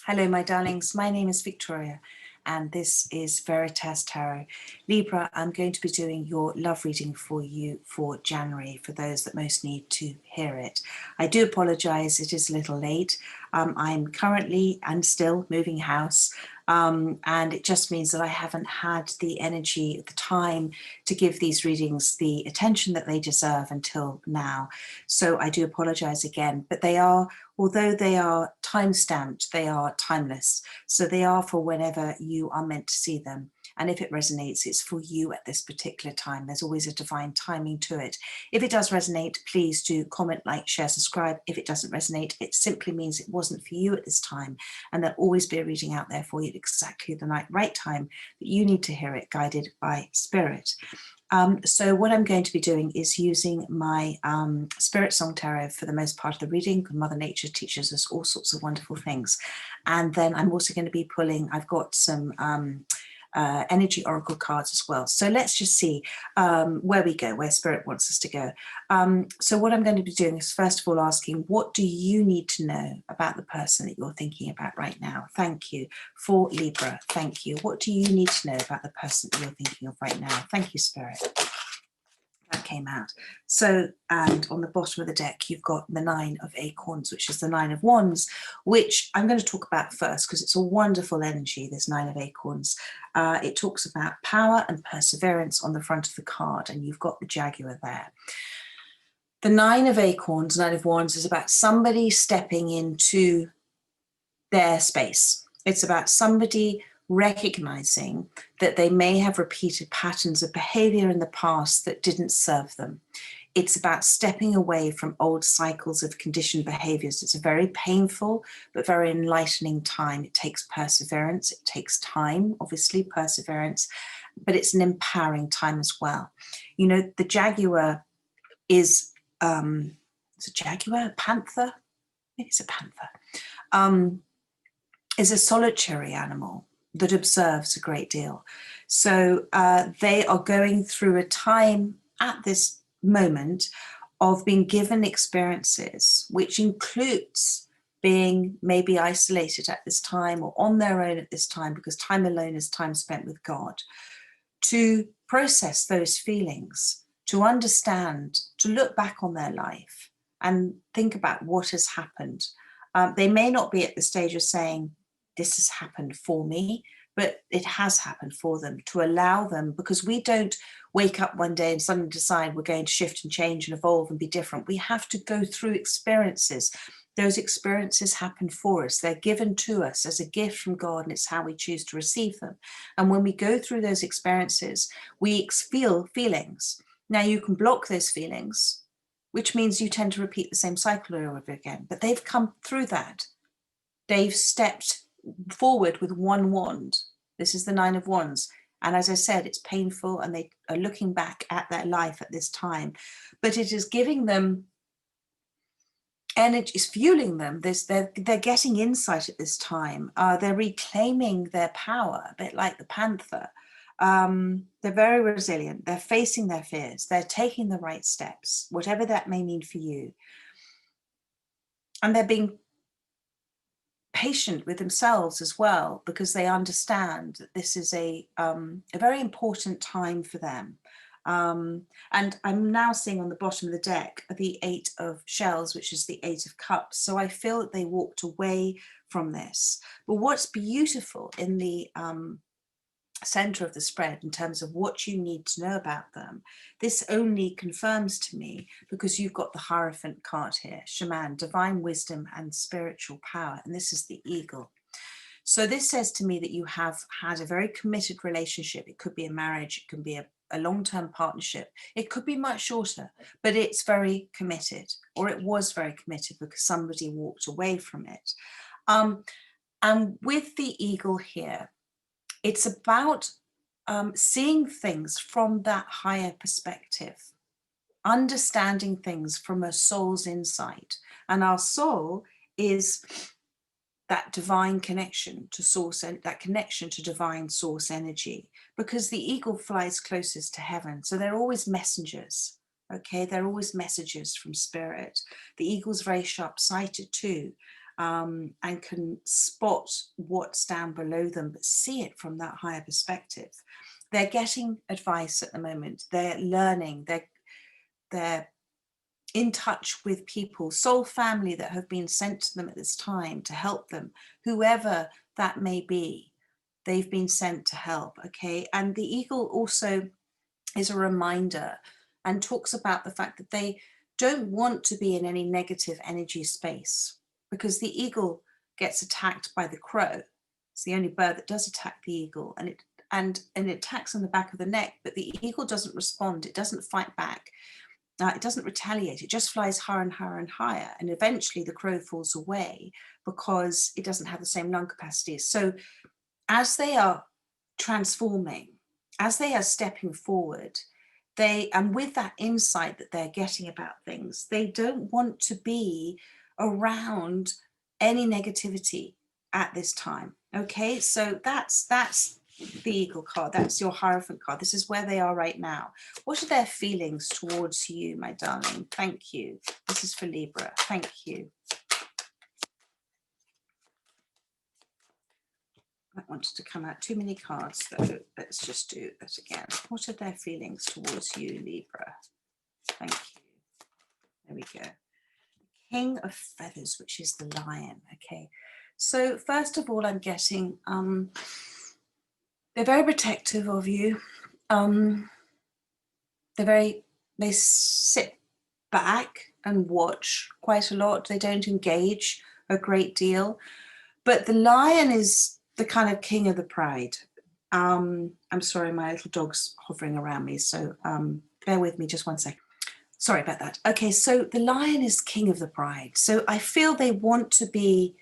Hello, my darlings. My name is Victoria, and this is Veritas Tarot. Libra, I'm going to be doing your love reading for you for January, for those that most need to hear it. I do apologise, it is a little late. I'm currently and still moving house, and it just means that I haven't had the energy, the time to give these readings the attention that they deserve until now. So I do apologise again, but they are, although they are time-stamped, they are timeless. So they are for whenever you are meant to see them. And if it resonates, it's for you at this particular time. There's always a divine timing to it. If it does resonate, please do comment, like, share, subscribe. If it doesn't resonate, it simply means it wasn't for you at this time. And there'll always be a reading out there for you at exactly the right time that you need to hear it, guided by spirit. So what I'm going to be doing is using my Spirit Song Tarot for the most part of the reading. Mother Nature teaches us all sorts of wonderful things. And then I'm also going to be pulling, I've got some energy oracle cards as well. So let's just see where we go, where Spirit wants us to go. So what I'm going to be doing is first of all asking, what do you need to know about the person that you're thinking about right now? Thank you. For Libra, thank you. What do you need to know about the person that you're thinking of right now? Thank you, Spirit. That came out. So, and on the bottom of the deck, you've got the 9 of Acorns, which is the 9 of Wands, which I'm going to talk about first because it's a wonderful energy, this 9 of Acorns. It talks about power and perseverance on the front of the card, and you've got the Jaguar there. The 9 of Acorns, 9 of Wands, is about somebody stepping into their space. It's about somebody recognizing that they may have repeated patterns of behavior in the past that didn't serve them. It's about stepping away from old cycles of conditioned behaviors. It's a very painful but very enlightening time. It takes perseverance. It takes time, obviously, perseverance, but it's an empowering time as well. You know, the Jaguar is it's a Jaguar, a panther? Maybe it's a panther. Is a solitary animal that observes a great deal. So they are going through a time at this moment of being given experiences, which includes being maybe isolated at this time or on their own at this time, because time alone is time spent with God, to process those feelings, to understand, to look back on their life and think about what has happened. They may not be at the stage of saying, this has happened for me, but it has happened for them, to allow them, because we don't wake up one day and suddenly decide we're going to shift and change and evolve and be different. We have to go through experiences. Those experiences happen for us. They're given to us as a gift from God, and it's how we choose to receive them. And when we go through those experiences, we feel feelings. Now, you can block those feelings, which means you tend to repeat the same cycle over again, but they've come through that. They've stepped forward with one wand. This is the 9 of Wands. And as I said, it's painful, and they are looking back at their life at this time, but it is giving them energy, it's fueling them. They're getting insight at this time. They're reclaiming their power, a bit like the panther. They're very resilient. They're facing their fears. They're taking the right steps, whatever that may mean for you. And they're being patient with themselves as well, because they understand that this is a very important time for them. And I'm now seeing on the bottom of the deck the 8 of Shells, which is the 8 of Cups. So I feel that they walked away from this. But what's beautiful in the center of the spread in terms of what you need to know about them, this only confirms to me because you've got the Hierophant card here, Shaman, divine wisdom and spiritual power, and this is the eagle. So this says to me that you have had a very committed relationship. It could be a marriage, it could be a long-term partnership, it could be much shorter, but it's very committed, or it was very committed because somebody walked away from it. And with the eagle here, it's about seeing things from that higher perspective, understanding things from a soul's insight. And our soul is that divine connection to source, and that connection to divine source energy, because the eagle flies closest to heaven. So they're always messengers. Okay, they're always messages from spirit. The eagle's very sharp-sighted too. and can spot what's down below them, but see it from that higher perspective. They're getting advice at the moment. They're learning. They're in touch with people, soul family that have been sent to them at this time to help them, whoever that may be. They've been sent to help. Okay, and the eagle also is a reminder and talks about the fact that they don't want to be in any negative energy space, because the eagle gets attacked by the crow. It's the only bird that does attack the eagle, and it attacks on the back of the neck, but the eagle doesn't respond. It doesn't fight back. It doesn't retaliate. It just flies higher and higher and higher, and eventually the crow falls away because it doesn't have the same lung capacity. So as they are transforming, as they are stepping forward, and with that insight that they're getting about things, they don't want to be around any negativity at this time. Okay, so that's the eagle card. That's your Hierophant card. This is where they are right now. What are their feelings towards you, my darling? Thank you. This is for Libra. Thank you. I wanted to come out too many cards though. Let's just do that again. What are their feelings towards you, Libra? Thank you. There we go. King of Feathers, which is the lion. Okay, so first of all, I'm getting they're very protective of you. They sit back and watch quite a lot. They don't engage a great deal, but the lion is the kind of king of the pride. I'm sorry, my little dog's hovering around me, so bear with me just 1 second. Sorry about that. Okay, so the lion is king of the pride. So I feel they want to be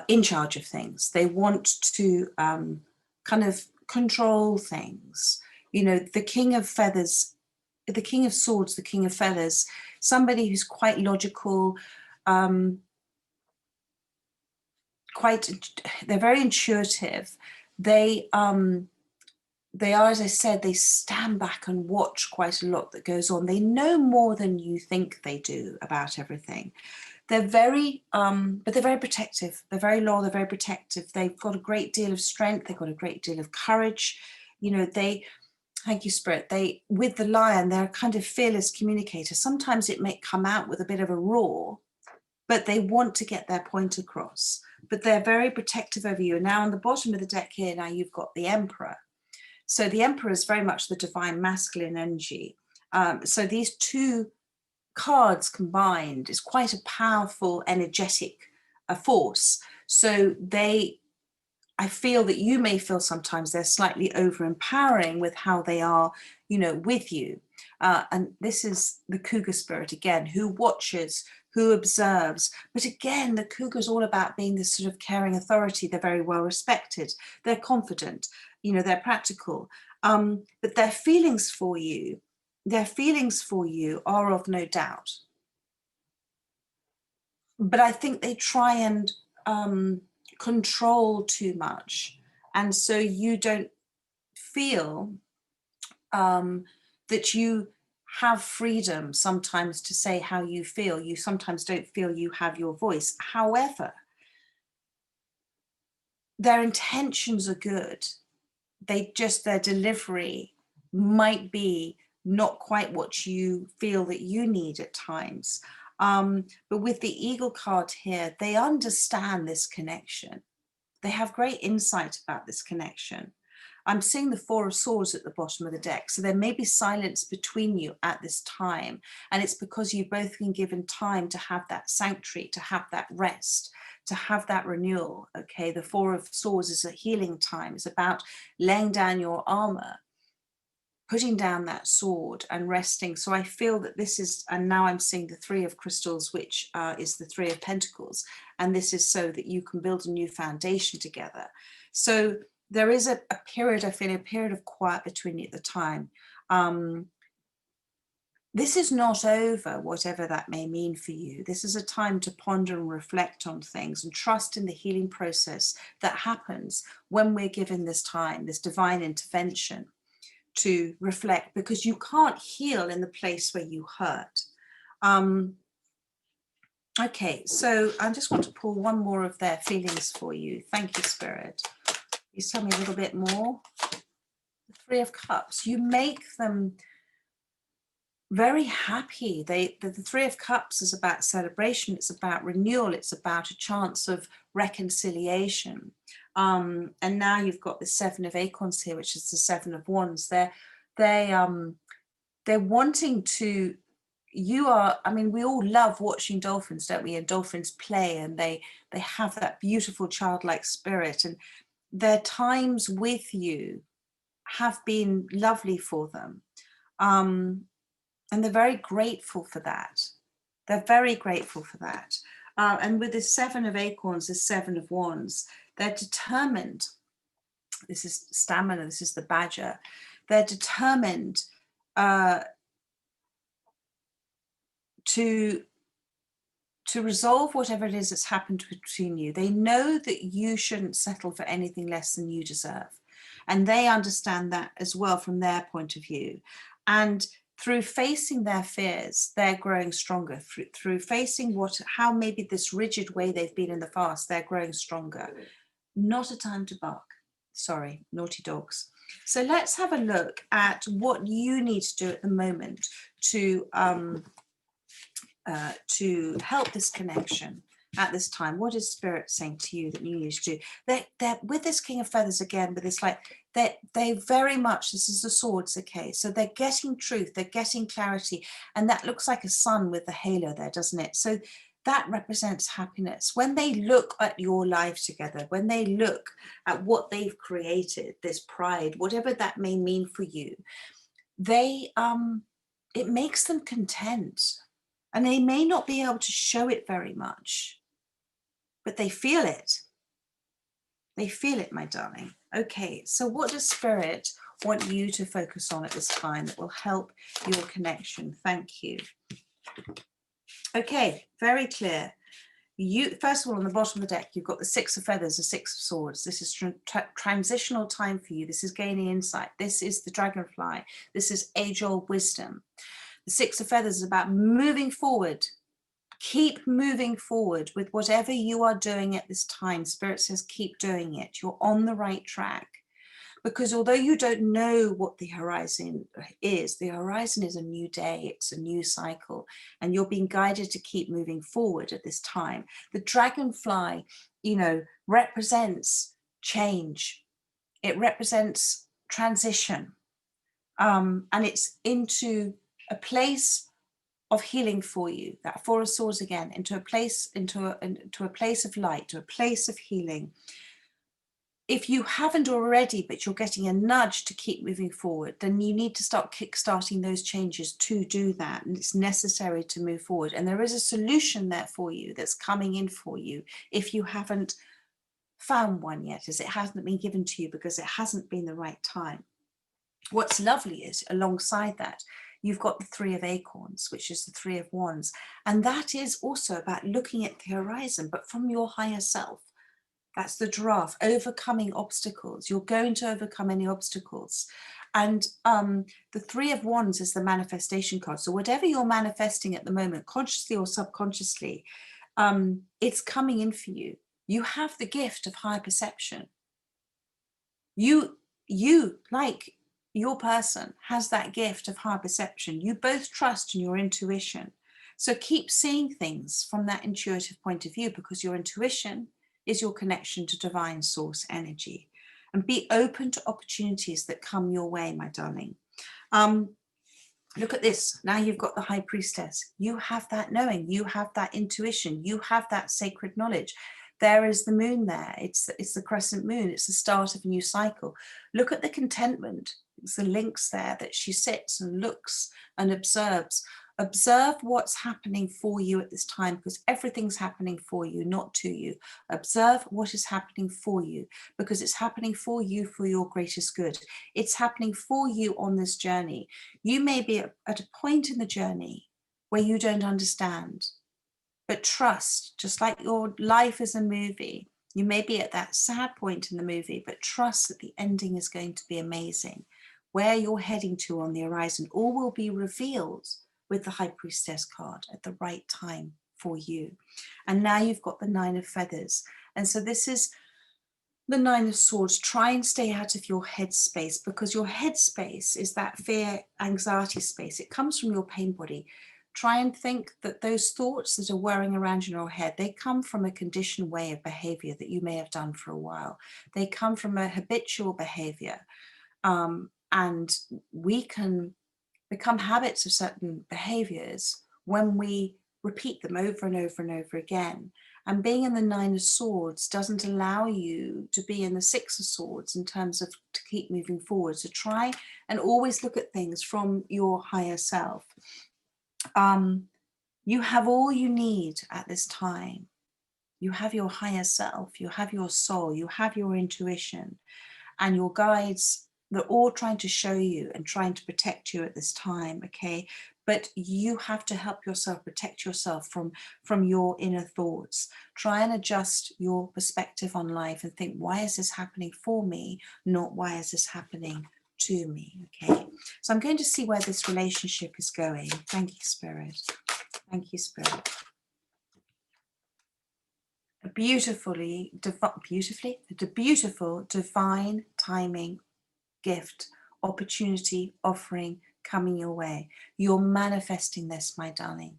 in charge of things. They want to kind of control things. You know, the king of feathers, the king of swords, the king of feathers, somebody who's quite logical, they're very intuitive. They are, as I said, they stand back and watch quite a lot that goes on. They know more than you think they do about everything. They're very, but they're very protective. They're very loyal, they're very protective. They've got a great deal of strength. They've got a great deal of courage. You know, thank you, Spirit. With the lion, they're a kind of fearless communicator. Sometimes it may come out with a bit of a roar, but they want to get their point across. But they're very protective over you. And now on the bottom of the deck here, now you've got the Emperor. So the Emperor is very much the divine masculine energy. So these two cards combined is quite a powerful, energetic force. So I feel that you may feel sometimes they're slightly over empowering with how they are, you know, with you. And this is the cougar spirit again, who watches, who observes. But again, the cougar is all about being this sort of caring authority. They're very well respected. They're confident, you know, they're practical. But their feelings for you are of no doubt. But I think they try and control too much. And so you don't feel that you have freedom sometimes to say how you feel. You sometimes don't feel you have your voice. However, their intentions are good. Their delivery might be not quite what you feel that you need at times. But with the Eagle card here, they understand this connection. They have great insight about this connection. I'm seeing the Four of Swords at the bottom of the deck. So there may be silence between you at this time. And it's because you've both been given time to have that sanctuary, to have that rest, to have that renewal. Okay, the Four of Swords is a healing time. It's about laying down your armor, putting down that sword and resting. So I feel that this is, and now I'm seeing the Three of Crystals, which is the Three of Pentacles. And this is so that you can build a new foundation together. So there is a period, I feel, a period of quiet between you at the time. This is not over, whatever that may mean for you. This is a time to ponder and reflect on things and trust in the healing process that happens when we're given this time, this divine intervention to reflect, because you can't heal in the place where you hurt. Okay, so I just want to pull one more of their feelings for you. Thank you, Spirit. Please tell me a little bit more. The Three of Cups. You make them very happy. The Three of Cups is about celebration. It's about renewal. It's about a chance of reconciliation. And now you've got the Seven of Acorns here, which is the Seven of Wands. They're wanting to. You are. I mean, we all love watching dolphins, don't we? And dolphins play, and they have that beautiful childlike spirit. And their times with you have been lovely for them. And they're very grateful for that. They're very grateful for that. And with the Seven of Acorns, the Seven of Wands, they're determined. This is stamina, this is the badger. They're determined to resolve whatever it is that's happened between you. They know that you shouldn't settle for anything less than you deserve. And they understand that as well from their point of view. And through facing their fears, they're growing stronger. Through facing how maybe this rigid way they've been in the past, they're growing stronger. Not a time to bark. Sorry, naughty dogs. So let's have a look at what you need to do at the moment to help this connection at this time. What is Spirit saying to you that you need to do? They're with this King of Feathers again, but it's like they very much, this is the swords, okay? So they're getting truth, they're getting clarity, and that looks like a sun with the halo there, doesn't it? So that represents happiness. When they look at your life together, when they look at what they've created, this pride, whatever that may mean for you, it makes them content. And they may not be able to show it very much, but they feel it. They feel it, my darling. Okay, so what does Spirit want you to focus on at this time that will help your connection? Thank you. Okay, very clear. First of all, on the bottom of the deck, you've got the Six of Feathers, the Six of Swords. This is transitional time for you. This is gaining insight. This is the Dragonfly. This is age-old wisdom. The Six of Feathers is about moving forward. Keep moving forward with whatever you are doing at this time. Spirit says keep doing it. You're on the right track. Because although you don't know what the horizon is a new day, it's a new cycle, and you're being guided to keep moving forward at this time. The dragonfly, represents change. It represents transition. And it's into a place of healing for you. That Four of Swords again, into a place of light, to a place of healing. If you haven't already, but you're getting a nudge to keep moving forward, then you need to start kickstarting those changes to do that. And it's necessary to move forward. And there is a solution there for you that's coming in for you if you haven't found one yet, as it hasn't been given to you because it hasn't been the right time. What's lovely is alongside that, you've got the Three of Acorns, which is the Three of Wands. And that is also about looking at the horizon, but from your higher self. That's the giraffe, overcoming obstacles. You're going to overcome any obstacles. And the Three of Wands is the manifestation card. So whatever you're manifesting at the moment, consciously or subconsciously, it's coming in for you. You have the gift of high perception. You, like your person, has that gift of high perception. You both trust in your intuition. So keep seeing things from that intuitive point of view, because your intuition is your connection to divine source energy. And be open to opportunities that come your way, my darling. Look at this. Now you've got the High Priestess. You have that knowing. You have that intuition. You have that sacred knowledge. There is the moon there. It's the crescent moon. It's the start of a new cycle. Look at the contentment. It's the links there that she sits and looks and observes. Observe what's happening for you at this time, because everything's happening for you, not to you. Observe what is happening for you, because it's happening for you for your greatest good. It's happening for you on this journey. You may be at a point in the journey where you don't understand, but trust, just like your life is a movie. You may be at that sad point in the movie, but trust that the ending is going to be amazing. Where you're heading to on the horizon, all will be revealed with the High Priestess card at the right time for you. And now you've got the 9 of feathers. And so this is the 9 of swords. Try and stay out of your head space, because your head space is that fear, anxiety space. It comes from your pain body. Try and think that those thoughts that are whirring around in your head, they come from a conditioned way of behavior that you may have done for a while. They come from a habitual behavior. And we can become habits of certain behaviors when we repeat them over and over and over again. And being in the 9 of swords doesn't allow you to be in the 6 of swords in terms of to keep moving forward. So try and always look at things from your higher self. You have all you need at this time. You have your higher self, you have your soul, you have your intuition, and your guides. They're all trying to show you and trying to protect you at this time, okay? But you have to help yourself, protect yourself from your inner thoughts. Try and adjust your perspective on life and think, why is this happening for me? Not why is this happening to me, okay? So I'm going to see where this relationship is going. Thank you, Spirit. Thank you, Spirit. A beautiful divine timing, gift, opportunity, offering coming your way. You're manifesting this, my darling.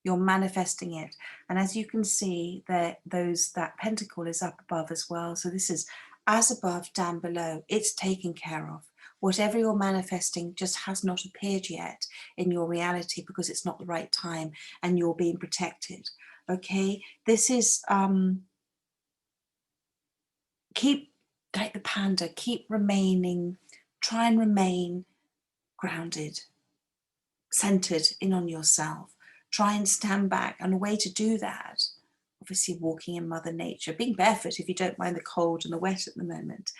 You're manifesting it. And as you can see, that pentacle is up above as well. So this is as above, down below. It's taken care of. Whatever you're manifesting just has not appeared yet in your reality because it's not the right time and you're being protected. Okay, this is keep, like the panda, keep remaining, try and remain grounded, centered in on yourself. Try and stand back, and a way to do that, obviously walking in Mother Nature, being barefoot if you don't mind the cold and the wet at the moment,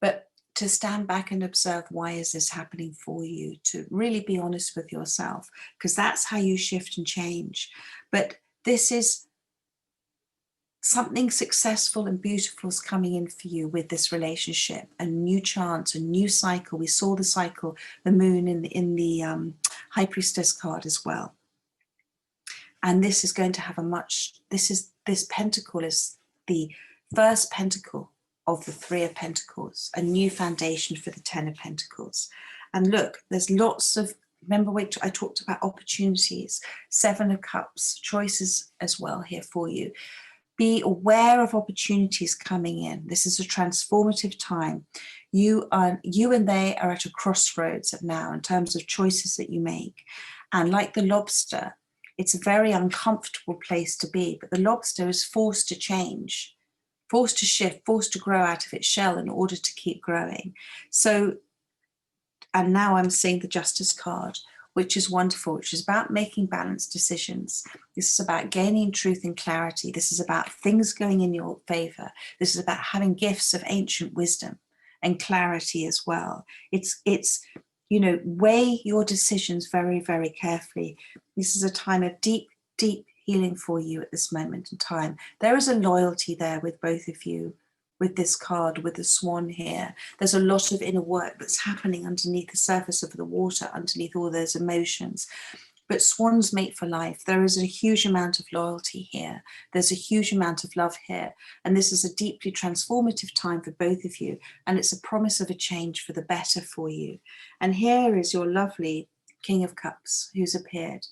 but to stand back and observe, why is this happening for you? To really be honest with yourself, because that's how you shift and change. But this is something successful and beautiful is coming in for you with this relationship, a new chance, a new cycle. We saw the cycle, the moon in the High Priestess card as well. And this is going to have this pentacle is the first pentacle of the 3 of Pentacles, a new foundation for the 10 of Pentacles. And look, there's lots of, remember I talked about opportunities, 7 of Cups, choices as well here for you. Be aware of opportunities coming in. This is a transformative time. You and they are at a crossroads now in terms of choices that you make. And like the lobster, it's a very uncomfortable place to be, but the lobster is forced to change, forced to shift, forced to grow out of its shell in order to keep growing. So, and now I'm seeing the Justice card, which is wonderful, which is about making balanced decisions. This is about gaining truth and clarity. This is about things going in your favor. This is about having gifts of ancient wisdom and clarity as well. It's weigh your decisions very, very carefully. This is a time of deep, deep healing for you at this moment in time. There is a loyalty there with both of you, with this card, with the swan here. There's a lot of inner work that's happening underneath the surface of the water, underneath all those emotions. But swans mate for life. There is a huge amount of loyalty here. There's a huge amount of love here. And this is a deeply transformative time for both of you. And it's a promise of a change for the better for you. And here is your lovely King of Cups who's appeared.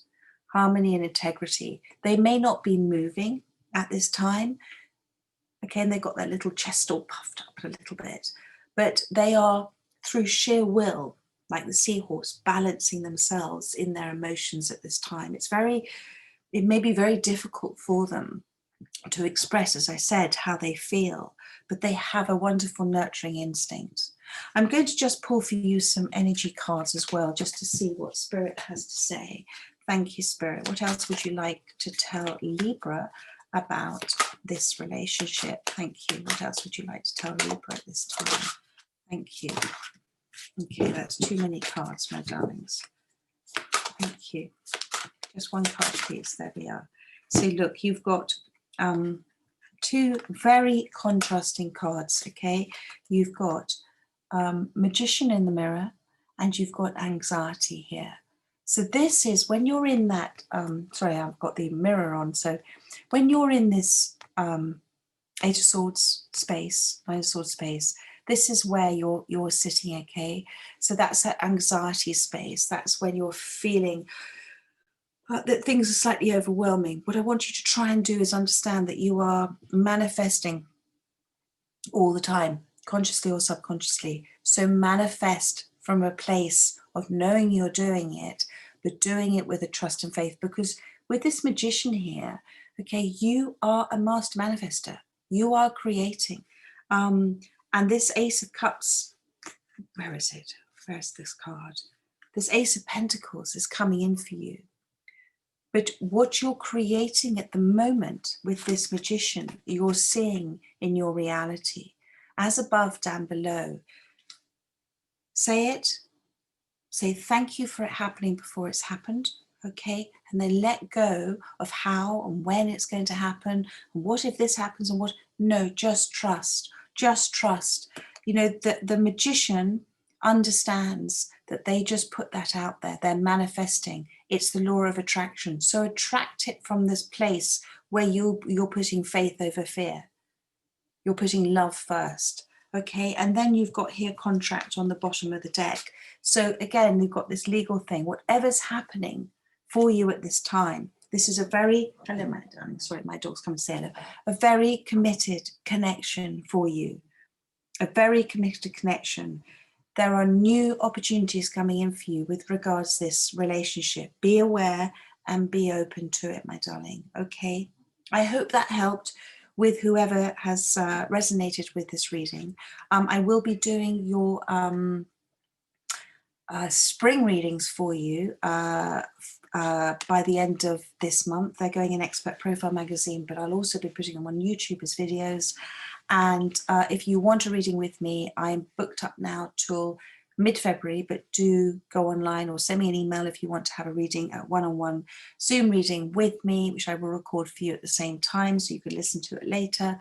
Harmony and integrity. They may not be moving at this time. Okay, and they've got their little chest all puffed up a little bit. But they are, through sheer will, like the seahorse, balancing themselves in their emotions at this time. It may be very difficult for them to express, as I said, how they feel, but they have a wonderful nurturing instinct. I'm going to just pull for you some energy cards as well, just to see what Spirit has to say. Thank you, Spirit. What else would you like to tell Libra about this relationship? Thank you. What else would you like to tell Libra at this time? Thank you. Okay, that's too many cards, my darlings. Thank you. Just one card, please. There we are. So look, you've got 2 very contrasting cards, okay? You've got Magician in the mirror and you've got anxiety here. So this is when you're in that, sorry, I've got the mirror on. So when you're in this Eight of Swords space, Nine of Swords space, this is where you're sitting, okay? So that's that anxiety space. That's when you're feeling that things are slightly overwhelming. What I want you to try and do is understand that you are manifesting all the time, consciously or subconsciously. So manifest from a place of knowing you're doing it, but doing it with a trust and faith. Because with this magician here, okay, you are a master manifester. You are creating. And this Ace of Cups, where is it? Where's this card? This Ace of Pentacles is coming in for you. But what you're creating at the moment with this magician, you're seeing in your reality. As above, down below. Say it. Say thank you for it happening before it's happened. Okay? And then let go of how and when it's going to happen. And what if this happens and what? No, just trust. Just trust. You know, the magician understands that they just put that out there. They're manifesting. It's the law of attraction. So attract it from this place where you're putting faith over fear. You're putting love first. Okay, and then you've got here contract on the bottom of the deck. So again, we've got this legal thing. Whatever's happening for you at this time, this is a very, hello my darling, sorry, my dog's come to say hello, a very committed connection for you. A very committed connection. There are new opportunities coming in for you with regards to this relationship. Be aware and be open to it, my darling. Okay, I hope that helped with whoever has resonated with this reading. I will be doing your spring readings for you by the end of this month. They're going in Expert Profile magazine, but I'll also be putting them on YouTube as videos. And if you want a reading with me, I'm booked up now till mid-February, but do go online or send me an email if you want to have a reading, a one-on-one Zoom reading with me, which I will record for you at the same time so you can listen to it later.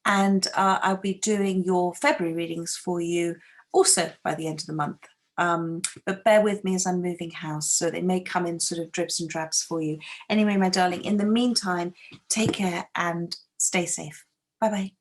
And I'll be doing your February readings for you also by the end of the month. But bear with me as I'm moving house, so they may come in sort of drips and drabs for you. Anyway, my darling, in the meantime, take care and stay safe. Bye-bye.